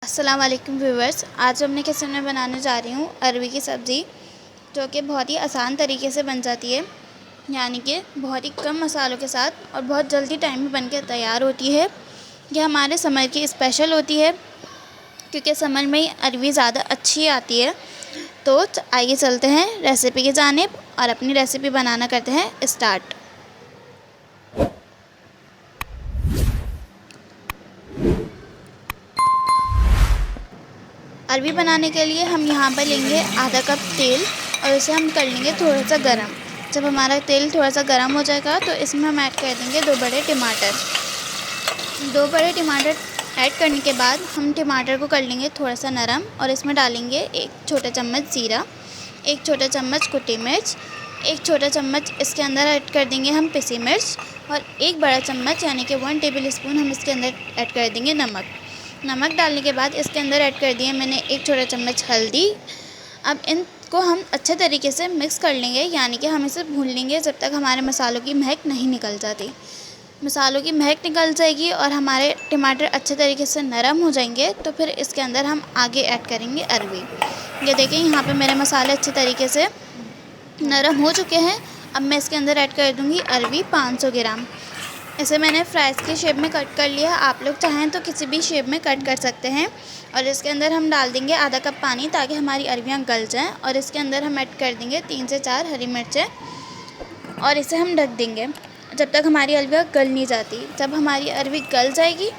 अस्सलाम वालेकुम व्यूवर्स। आज मैं अपने किचन में बनाने जा रही हूँ अरवी की सब्ज़ी, जो कि बहुत ही आसान तरीके से बन जाती है, यानी कि बहुत ही कम मसालों के साथ और बहुत जल्दी टाइम में बन के तैयार होती है। यह हमारे समर की स्पेशल होती है क्योंकि समर में ही अरवी ज़्यादा अच्छी आती है। तो आइए चलते हैं रेसिपी की जानिब और अपनी रेसिपी बनाना करते हैं स्टार्ट। अरवी बनाने के लिए हम यहाँ पर लेंगे आधा कप तेल और उसे हम कर लेंगे थोड़ा सा गरम। जब हमारा तेल थोड़ा सा गरम हो जाएगा तो इसमें हम ऐड कर देंगे 2 बड़े टमाटर। 2 बड़े टमाटर ऐड करने के बाद हम टमाटर को कर लेंगे थोड़ा सा नरम और इसमें डालेंगे 1 छोटा चम्मच ज़ीरा, 1 छोटा चम्मच कुटी मिर्च, 1 छोटा चम्मच इसके अंदर ऐड कर देंगे हम पिसी मिर्च और 1 बड़ा चम्मच यानी कि 1 टेबल स्पून हम इसके अंदर ऐड कर देंगे नमक डालने के बाद इसके अंदर ऐड कर दिए मैंने 1 छोटा चम्मच हल्दी। अब इनको हम अच्छे तरीके से मिक्स कर लेंगे, यानी कि हम इसे भून लेंगे जब तक हमारे मसालों की महक नहीं निकल जाती। मसालों की महक निकल जाएगी और हमारे टमाटर अच्छे तरीके से नरम हो जाएंगे तो फिर इसके अंदर हम आगे ऐड करेंगे अरवी। ये देखें, यहाँ पे मेरे मसाले अच्छे तरीके से नरम हो चुके हैं। अब मैं इसके अंदर ऐड कर दूँगी अरवी 500 ग्राम। इसे मैंने फ्राइज़ की शेप में कट कर लिया है, आप लोग चाहें तो किसी भी शेप में कट कर सकते हैं। और इसके अंदर हम डाल देंगे आधा कप पानी ताकि हमारी अरवियाँ गल जाएं और इसके अंदर हम ऐड कर देंगे 3 से 4 हरी मिर्चें और इसे हम ढक देंगे जब तक हमारी अरवियाँ गल नहीं जाती। जब हमारी अरवी गल जाएगी,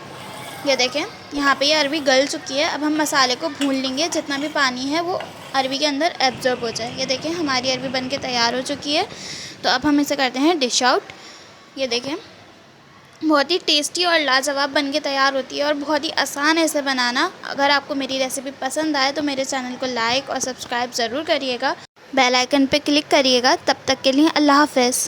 ये देखें यहाँ पे ये अरवी गल चुकी है। अब हम मसाले को भून लेंगे, जितना भी पानी है वो अरवी के अंदर एब्जॉर्ब हो जाए। ये देखें हमारी अरवी बन के तैयार हो चुकी है। तो अब हम इसे करते हैं डिश आउट। ये देखें बहुत ही टेस्टी और लाजवाब बन के तैयार होती है और बहुत ही आसान है इसे बनाना। अगर आपको मेरी रेसिपी पसंद आए तो मेरे चैनल को लाइक और सब्सक्राइब ज़रूर करिएगा, बेल आइकन पे क्लिक करिएगा। तब तक के लिए अल्लाह हाफ़िज़।